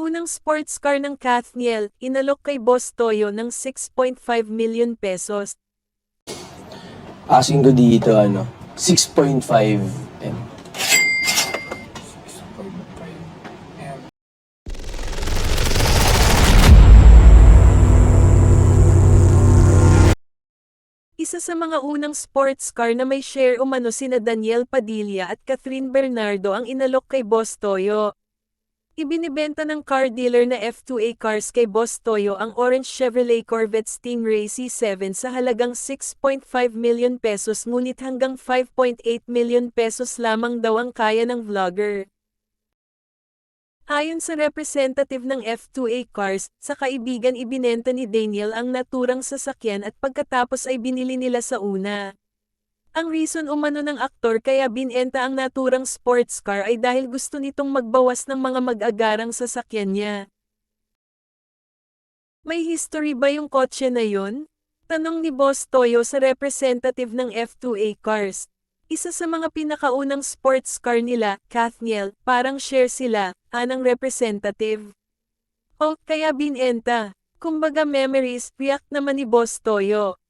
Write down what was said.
Unang sports car ng Kathniel, inalok kay Boss Toyo ng 6.5 million pesos. Asking ko dito, 6.5 M. Isa sa mga unang sports car na may share umano sina Daniel Padilla at Catherine Bernardo ang inalok kay Boss Toyo. Ibinibenta ng car dealer na F2A Cars kay Boss Toyo ang orange Chevrolet Corvette Stingray C7 sa halagang 6.5 million pesos ngunit hanggang 5.8 million pesos lamang daw ang kaya ng vlogger. Ayon sa representative ng F2A Cars, sa kaibigan ibinenta ni Daniel ang naturang sasakyan at pagkatapos ay binili nila sa una. Ang reason umano ng aktor kaya binenta ang naturang sports car ay dahil gusto nitong magbawas ng mga mag-agarang sasakyan niya. May history ba yung kotse na yun? Tanong ni Boss Toyo sa representative ng F2A Cars. Isa sa mga pinakaunang sports car nila, Kathniel, parang share sila, anang representative. O, kaya binenta. Kumbaga memories, react naman ni Boss Toyo.